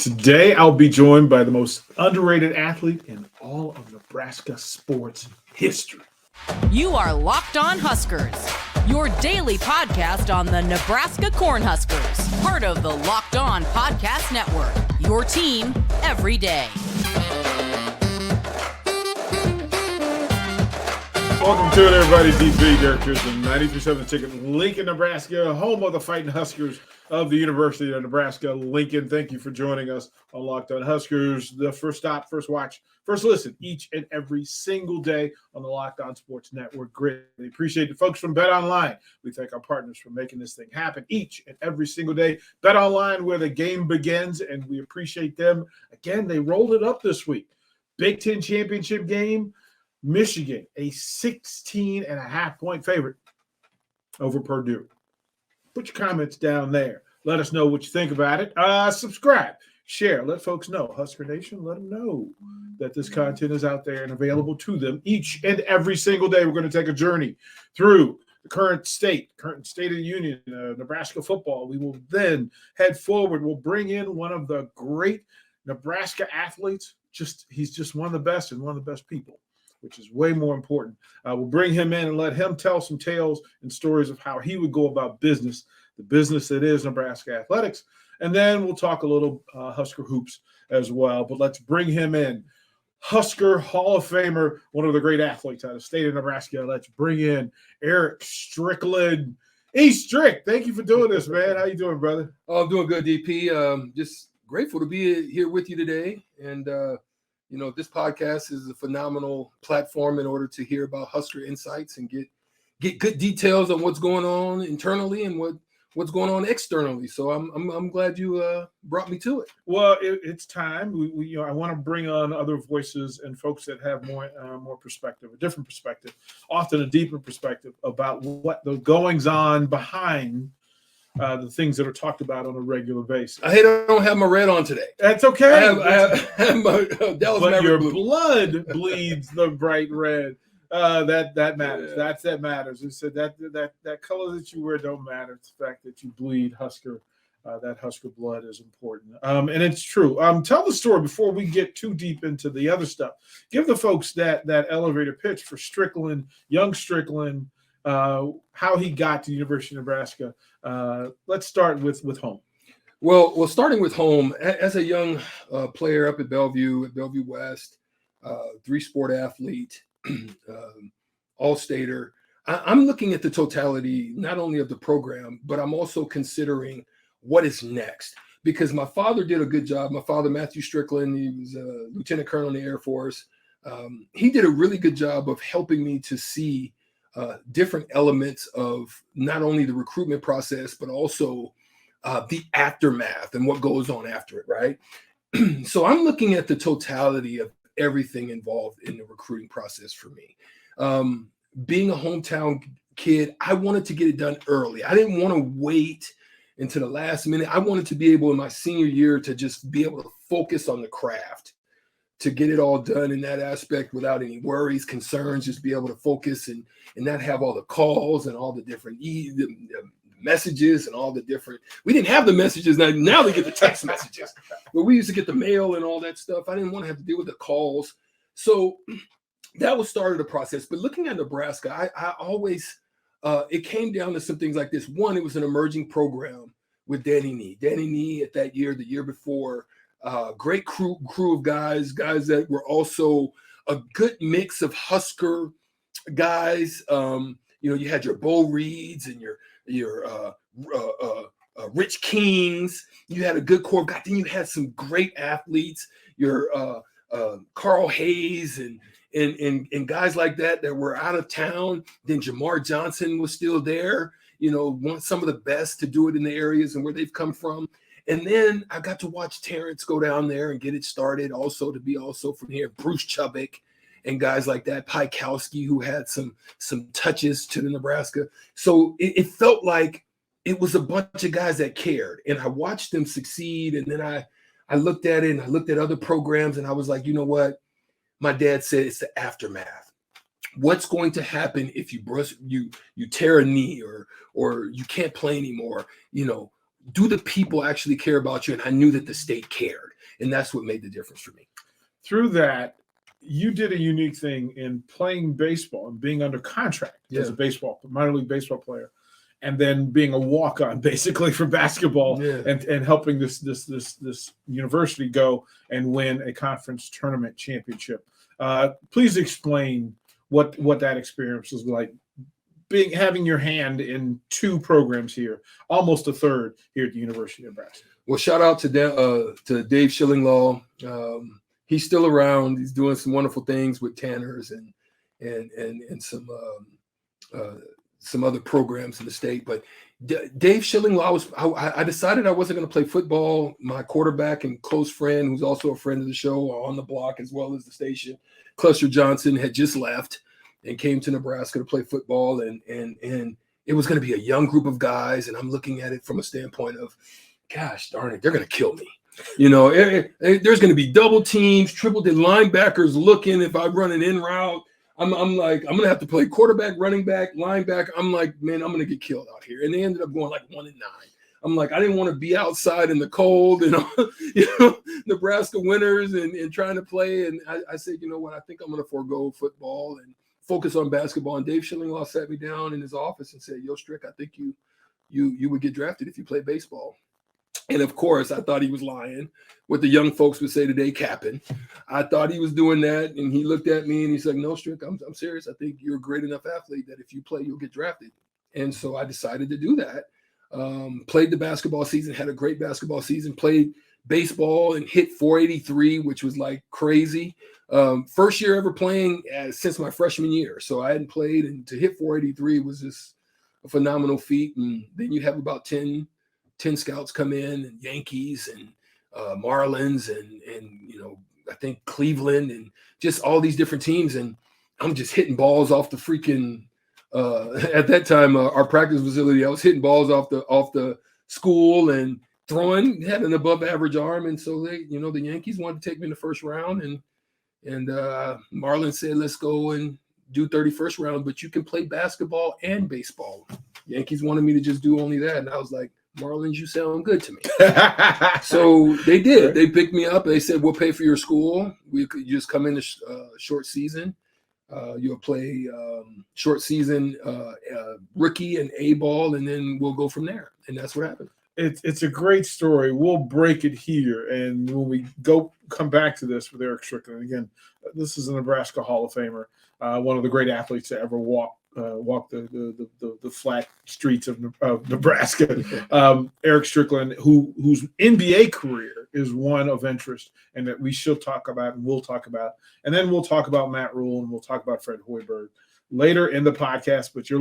Today, I'll be joined by the most underrated athlete in all of Nebraska sports history. You are Locked On Huskers, your daily podcast on the Nebraska Cornhuskers, part of the Locked On Podcast Network, your team every day. Welcome to it, everybody. DP, Derek Tristan, 93.7 Ticket, Lincoln, Nebraska, home of the Fighting Huskers of the University of Nebraska. Lincoln, thank you for joining us on Locked On Huskers. The first stop, first watch, first listen each and every single day on the Locked On Sports Network. Greatly appreciate the folks from BetOnline. We thank our partners for making this thing happen each and every single day. BetOnline, where the game begins, and we appreciate them. Again, they rolled it up this week. Big Ten championship game. Michigan, a 16.5-point favorite over Purdue. Put your comments down there. Let us know what you think about it. Subscribe, share, let folks know. Husker Nation, let them know that this content is out there and available to them each and every single day. We're going to take a journey through the current state of the union, Nebraska football. We will then head forward. We'll bring in one of the great Nebraska athletes. He's just one of the best and one of the best people, which is way more important. We'll bring him in and let him tell some tales and stories of how he would go about business, the business that is Nebraska athletics. And then we'll talk a little Husker hoops as well. But let's bring him in. Husker Hall of Famer, one of the great athletes out of the state of Nebraska. Let's bring in Erick Strickland. Hey, Strick, thank you for doing this, man. How you doing, brother? Oh, I'm doing good, DP. Just grateful to be here with you today. And, this podcast is a phenomenal platform in order to hear about Husker insights and get good details on what's going on internally and what's going on externally. So I'm glad you brought me to it. Well, it's time. I want to bring on other voices and folks that have more perspective, a different perspective, often a deeper perspective about what the goings on behind the things that are talked about on a regular basis. I don't have my red on today. That's okay. I have my Dallas but Maverick your blue. Blood bleeds the bright red. That matters. Yeah. That matters. It said that color that you wear don't matter. It's the fact that you bleed Husker. That Husker blood is important. And it's true. Tell the story before we get too deep into the other stuff. Give the folks that elevator pitch for Strickland, young Strickland, how he got to the University of Nebraska. Let's start with home. Well, starting with home, as a young player up at Bellevue West, three-sport athlete, all-stater, I'm looking at the totality not only of the program, but I'm also considering what is next. Because my father did a good job. My father, Matthew Strickland, he was a lieutenant colonel in the Air Force. He did a really good job of helping me to see different elements of not only the recruitment process, but also the aftermath and what goes on after it, right? So I'm looking at the totality of everything involved in the recruiting process for me. Being a hometown kid, I wanted to get it done early. I didn't want to wait until the last minute. I wanted to be able in my senior year to just be able to focus on the craft, to get it all done in that aspect without any worries, concerns, just be able to focus and not have all the calls and all the different messages and all the different. We didn't have the messages. Now they get the text messages. But we used to get the mail and all that stuff. I didn't want to have to deal with the calls. So that was started the process. But looking at Nebraska, I always, it came down to some things like this. One, it was an emerging program with Danny Nee. Danny Nee at that year, the year before, great crew of guys that were also a good mix of Husker guys. You had your Bo Reeds and your Rich Kings. You had a good core of guys. Then you had some great athletes. Your Carl Hayes and guys like that were out of town. Then Jamar Johnson was still there. Some of the best to do it in the areas and where they've come from. And then I got to watch Terrence go down there and get it started. Also to be from here, Bruce Chubbuck and guys like that, Pikowski, who had some touches to the Nebraska. So it felt like it was a bunch of guys that cared. And I watched them succeed. And then I looked at it and I looked at other programs and I was like, you know what? My dad said it's the aftermath. What's going to happen if you tear a knee or you can't play anymore? Do the people actually care about you? And I knew that the state cared. And that's what made the difference for me. Through that, you did a unique thing in playing baseball and being under contract as a minor league baseball player, and then being a walk-on basically for basketball and helping this university go and win a conference tournament championship. Please explain what that experience was like, having your hand in 2 programs here, almost a third here at the University of Nebraska. Well, shout out to Dave Schillinglaw. He's still around. He's doing some wonderful things with Tanners and some other programs in the state. But Dave Schillinglaw, I decided I wasn't going to play football. My quarterback and close friend, who's also a friend of the show on the block as well as the station, Cluster Johnson, had just left and came to Nebraska to play football. And it was going to be a young group of guys. And I'm looking at it from a standpoint of, gosh darn it, they're going to kill me. There's going to be double teams, triple team linebackers looking. If I run an in route, I'm like, I'm going to have to play quarterback, running back, linebacker. I'm like, man, I'm going to get killed out here. And they ended up going like 1-9. I'm like, I didn't want to be outside in the cold and Nebraska winters and trying to play. And I said, you know what? I think I'm going to forego football and focus on basketball. And Dave Schillinglaw sat me down in his office and said, yo, Strick, I think you would get drafted if you play baseball. And of course, I thought he was lying. What the young folks would say today, capping. I thought he was doing that, and he looked at me and he's like, "No, Strick, I'm serious. I think you're a great enough athlete that if you play, you'll get drafted." And so I decided to do that. Played the basketball season, had a great basketball season. Played baseball and hit 483, which was like crazy. First year ever playing since my freshman year, so I hadn't played, and to hit 483 was just a phenomenal feat. And then you have about 10 scouts come in, and Yankees and Marlins and I think Cleveland and just all these different teams. And I'm just hitting balls off the freaking at that time, our practice facility, I was hitting balls off the school and throwing, had an above average arm. And so they, the Yankees wanted to take me in the first round, and Marlon said, let's go and do 31st round, but you can play basketball and baseball. Yankees wanted me to just do only that. And I was like, Marlins, you sound good to me. So they did. They picked me up. They said, we'll pay for your school. You just come in the short season. You'll play short season rookie and A ball, and then we'll go from there. And that's what happened. It's a great story. We'll break it here. And when we come back to this with Erick Strickland, again, this is a Nebraska Hall of Famer, one of the great athletes to ever walk the flat streets of Nebraska. Erick Strickland, whose NBA career is one of interest and that we should talk about and we'll talk about. And then we'll talk about Matt Rule and we'll talk about Fred Hoiberg later in the podcast, but you're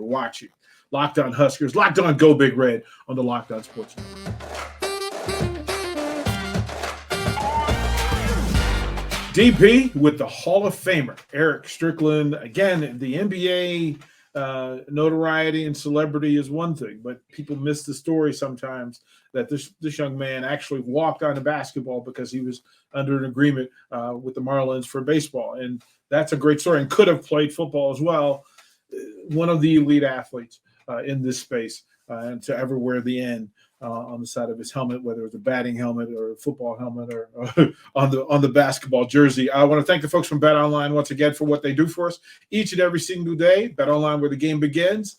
watching Locked On Huskers, Locked On Go Big Red on the Locked On Sports Network. DP with the Hall of Famer, Erick Strickland. Again, the NBA notoriety and celebrity is one thing, but people miss the story sometimes that this young man actually walked on to basketball because he was under an agreement with the Marlins for baseball. And that's a great story, and could have played football as well. One of the elite athletes in this space, and to ever wear the N on the side of his helmet, whether it's a batting helmet or a football helmet or on the basketball jersey. I want to thank the folks from BetOnline once again for what they do for us each and every single day. BetOnline, where the game begins.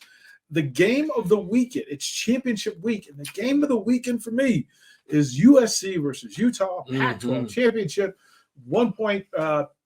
The game of the weekend, it's championship week, and the game of the weekend for me is USC versus Utah, Pac-12 championship, 1-point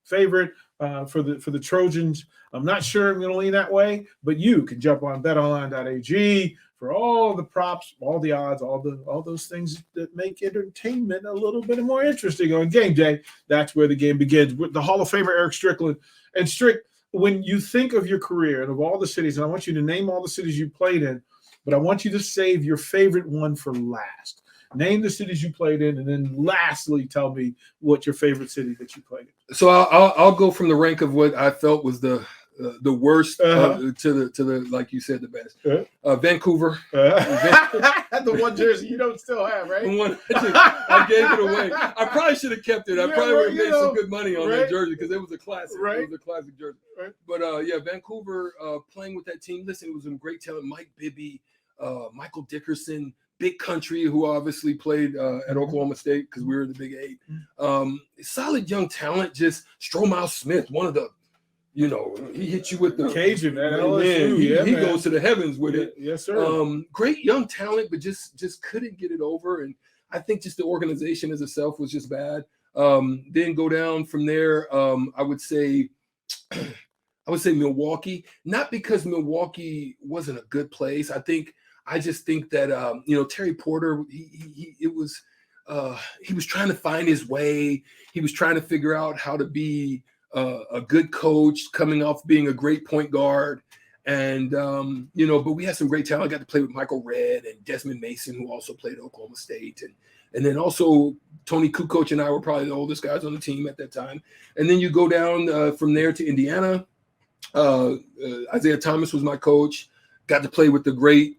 favorite for the Trojans. I'm not sure I'm going to lean that way, but you can jump on betonline.ag for all the props, all the odds, all those things that make entertainment a little bit more interesting on game day. That's where the game begins with the Hall of Famer Erick Strickland. And Strick, when you think of your career and of all the cities, and I want you to name all the cities you played in, but I want you to save your favorite one for last. Name the cities you played in, and then lastly, tell me what your favorite city that you played in. So I'll go from the rank of what I felt was the worst to the like you said, the best. Vancouver. The one jersey you don't still have, right? The one I gave it away. I probably should have kept it. I probably would have made some good money on that jersey because it was a classic. Right. It was a classic jersey. Right. But Vancouver, playing with that team. Listen, it was some great talent. Mike Bibby, Michael Dickerson, Big Country, who obviously played at Oklahoma State because we were the Big Eight. Solid young talent. Just Stromiles Smith, one of the, he hit you with the Cajun at LSU. He goes to the heavens with it. Yes, sir. Great young talent, but just couldn't get it over. And I think just the organization as itself was just bad. Then go down from there. I would say Milwaukee, not because Milwaukee wasn't a good place. I just think that Terry Porter, he was trying to find his way. He was trying to figure out how to be a good coach, coming off being a great point guard. And but we had some great talent. I got to play with Michael Redd and Desmond Mason, who also played at Oklahoma State, and then also Tony Kukoc and I were probably the oldest guys on the team at that time. And then you go down from there to Indiana. Isaiah Thomas was my coach. Got to play with the great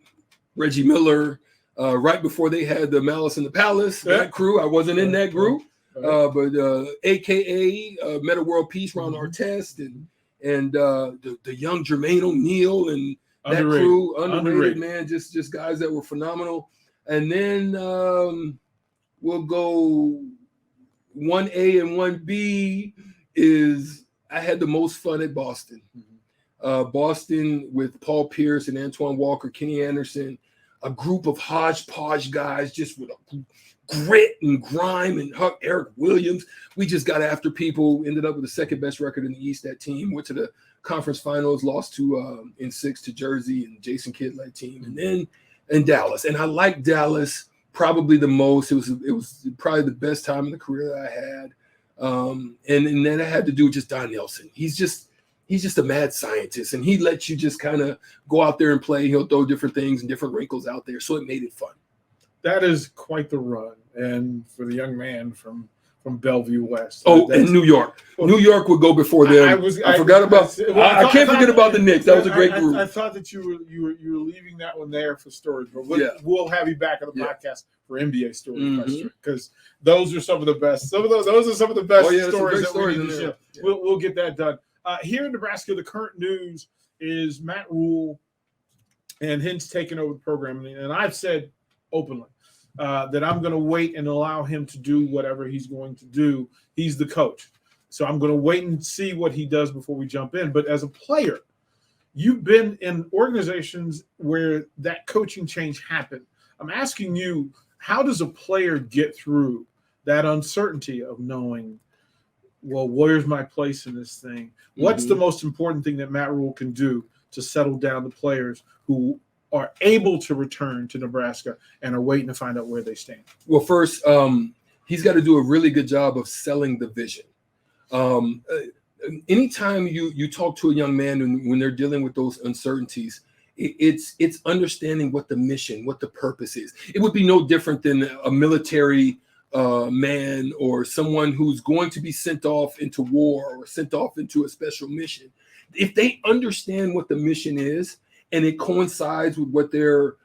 Reggie Miller right before they had the Malice in the Palace, that crew. I wasn't in that group, but AKA Meta World Peace, Ron Artest, and the young Jermaine O'Neal and that crew, underrated, man, just guys that were phenomenal. And then we'll go 1A and 1B is I had the most fun at Boston. Boston with Paul Pierce and Antoine Walker, Kenny Anderson, a group of hodgepodge guys just with a grit and grime, and Eric Williams. We just got after people, ended up with the second best record in the East. That team went to the conference finals, lost to in 6 to Jersey and Jason Kidd led team. And then in Dallas. And I like Dallas probably the most. It was probably the best time in the career that I had. And then I had to do with just Don Nelson. He's just a mad scientist, and he lets you just kind of go out there and play. He'll throw different things and different wrinkles out there, so it made it fun. That is quite the run, and for the young man from Bellevue West. And New York. New York would go before them. I can't forget about the Knicks. That was a great group. I thought that you were leaving that one there for stories, but we'll have you back on the podcast for NBA stories because those are some of the best. Those are some of the best stories that we need to share. We'll get that done. Here in Nebraska, the current news is Matt Rule and Hintz taking over the program. And I've said openly that I'm going to wait and allow him to do whatever he's going to do. He's the coach. So I'm going to wait and see what he does before we jump in. But as a player, you've been in organizations where that coaching change happened. I'm asking you, how does a player get through that uncertainty of knowing, well, where's my place in this thing? What's the most important thing that Matt Rule can do to settle down the players who are able to return to Nebraska and are waiting to find out where they stand? Well, first, he's got to do a really good job of selling the vision. Anytime you talk to a young man when they're dealing with those uncertainties, it's understanding what the mission, what the purpose is. It would be no different than a military man or someone who's going to be sent off into war or sent off into a special mission. If they understand what the mission is and it coincides with what their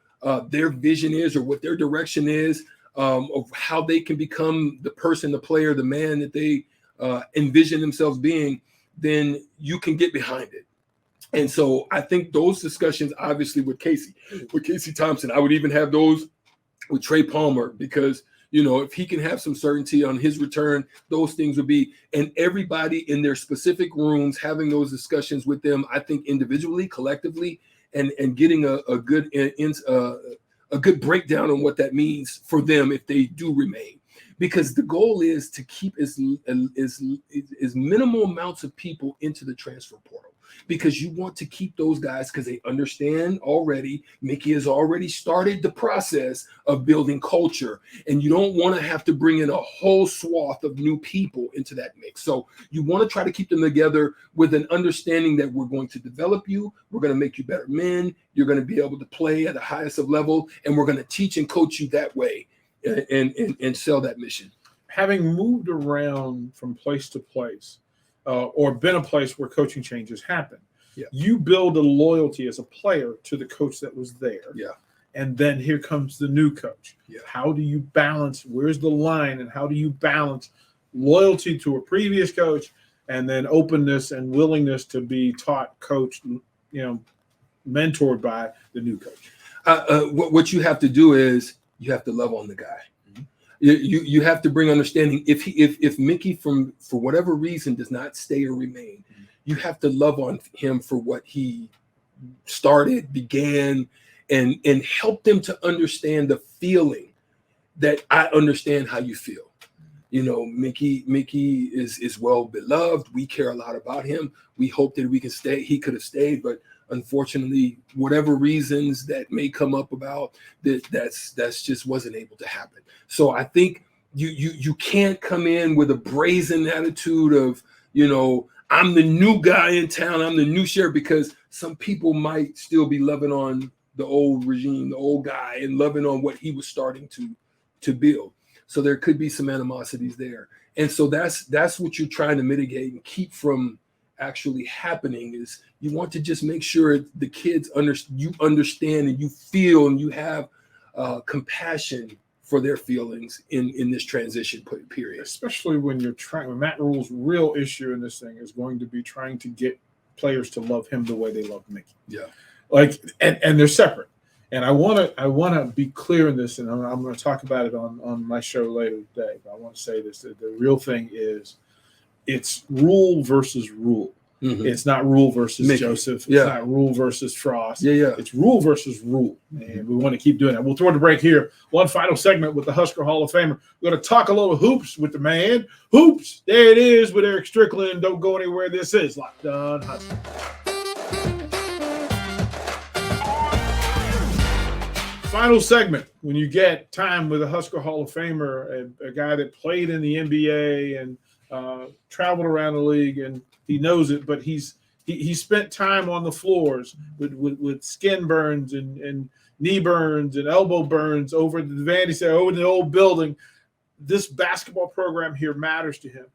vision is or what their direction is, of how they can become the person, the player, the man that they envision themselves being, then you can get behind it. And so I think those discussions, obviously with Casey Thompson, I would even have those with Trey Palmer, because if he can have some certainty on his return, those things would be, and everybody in their specific rooms having those discussions with them, I think individually, collectively, and getting a good breakdown on what that means for them if they do remain. Because the goal is to keep as minimal amounts of people into the transfer portal, because you want to keep those guys because they understand already. Mickey has already started the process of building culture, and you don't want to have to bring in a whole swath of new people into that mix. So you want to try to keep them together with an understanding that we're going to develop you. We're going to make you better men. You're going to be able to play at the highest of level, and we're going to teach and coach you that way and sell that mission. Having moved around from place to place, or been a place where coaching changes happen, you build a loyalty as a player to the coach that was there. And then here comes the new coach. How do you balance? Where's the line? And how do you balance loyalty to a previous coach and then openness and willingness to be taught, coached, mentored by the new coach? What you have to do is you have to love on the guy. You have to bring understanding. If Mickey for whatever reason does not stay or remain, you have to love on him for what he began, and help them to understand the feeling that I understand how you feel. You know, Mickey is well beloved. We care a lot about him. We hope that we can stay. He could have stayed, but unfortunately, whatever reasons that may come up about that's just wasn't able to happen. So I think you can't come in with a brazen attitude of, you know, I'm the new guy in town, I'm the new sheriff, because some people might still be loving on the old regime, the old guy, and loving on what he was starting to build. So there could be some animosities there. And so that's what you're trying to mitigate and keep from actually happening. Is you want to just make sure the kids understand and you feel and you have compassion for their feelings in this transition period. Especially when Matt Rule's real issue in this thing is going to be trying to get players to love him the way they love Mickey. Yeah. Like, and they're separate. And I want to be clear in this, and I'm going to talk about it on my show later today. But I want to say this: that the real thing is, it's Rule versus Rule. Mm-hmm. It's not Rule versus Mickey. Joseph. It's not Rule versus Frost. It's Rule versus Rule, and we want to keep doing that. We'll throw the break here. One final segment with the Husker Hall of Famer. We're going to talk a little hoops with the man. Hoops, there it is with Erick Strickland. Don't go anywhere. This is Locked On Husker. Final segment, when you get time with a Husker Hall of Famer, a guy that played in the NBA and traveled around the league, and he knows it, but he spent time on the floors with skin burns and knee burns and elbow burns over the Vandy Center, over the old building. This basketball program here matters to him.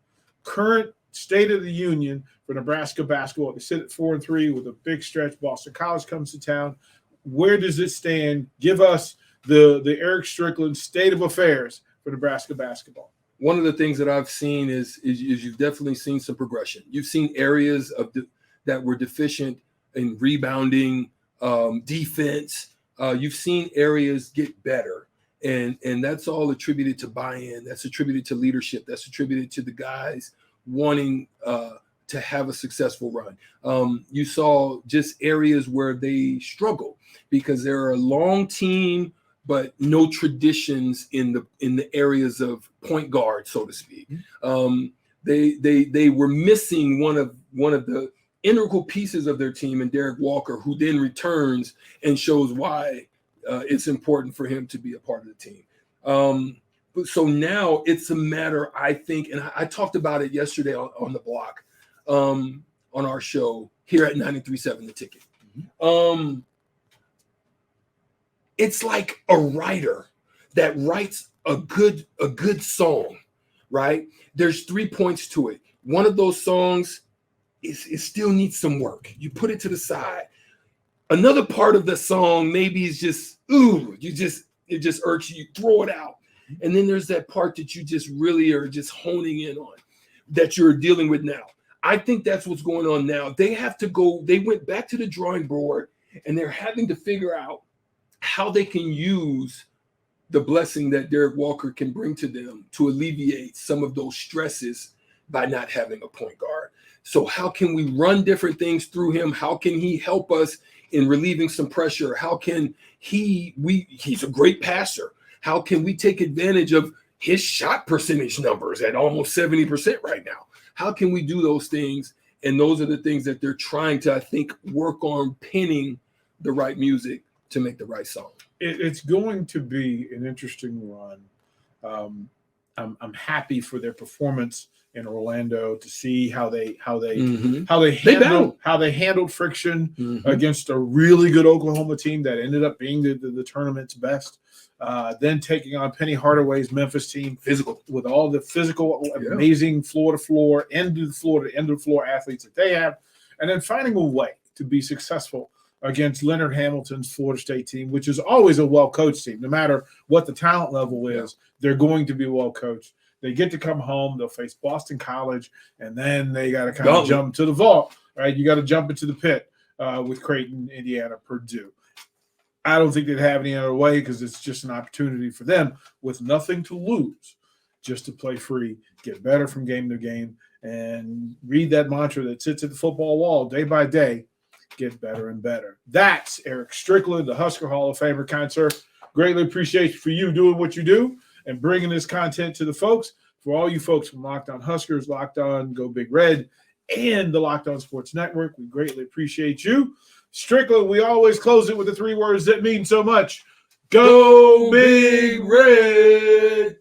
Current state of the union for Nebraska basketball. They sit at 4-3 with a big stretch. Boston College comes to town. Where does it stand? Give us the Erick Strickland state of affairs for Nebraska basketball. One of the things that I've seen is you've definitely seen some progression. You've seen areas that were deficient in rebounding, defense. You've seen areas get better, and that's all attributed to buy-in. That's attributed to leadership. That's attributed to the guys wanting to have a successful run. You saw just areas where they struggle because they're a long team, but no traditions in the areas of point guard, so to speak. They were missing one of the integral pieces of their team in Derek Walker, who then returns and shows why it's important for him to be a part of the team. So now it's a matter, I think, and I talked about it yesterday on the block, on our show here at 93.7 The Ticket. It's like a writer that writes a good song, right? There's 3 points to it. One of those songs it still needs some work. You put it to the side. Another part of the song maybe is just it just irks you. You throw it out. And then there's that part that you just really are just honing in on that you're dealing with now. I think that's what's going on now. They went back to the drawing board and they're having to figure out how they can use the blessing that Derek Walker can bring to them to alleviate some of those stresses by not having a point guard. So how can we run different things through him? How can he help us in relieving some pressure? How can he's a great passer. How can we take advantage of his shot percentage numbers at almost 70% right now? How can we do those things? And those are the things that they're trying to, I think, work on pinning the right music to make the right song. It's going to be an interesting run. I'm happy for their performance in Orlando to see how they handled friction against a really good Oklahoma team that ended up being the tournament's best. Then taking on Penny Hardaway's Memphis team, physical with all the physical, amazing floor to floor, end of the floor athletes that they have, and then finding a way to be successful against Leonard Hamilton's Florida State team, which is always a well-coached team. No matter what the talent level is, they're going to be well-coached. They get to come home. They'll face Boston College, and then they got to kind of jump to the vault, right? You got to jump into the pit with Creighton, Indiana, Purdue. I don't think they'd have any other way because it's just an opportunity for them with nothing to lose, just to play free, get better from game to game, and read that mantra that sits at the football wall day by day, get better and better. That's Erick Strickland, the Husker Hall of Famer. Kind sir, greatly appreciate for you doing what you do and bringing this content to the folks. For all you folks from Locked On Huskers, Locked On Go Big Red, and the Locked On Sports Network, we greatly appreciate you. Strickland, we always close it with the 3 words that mean so much. Go Big Red!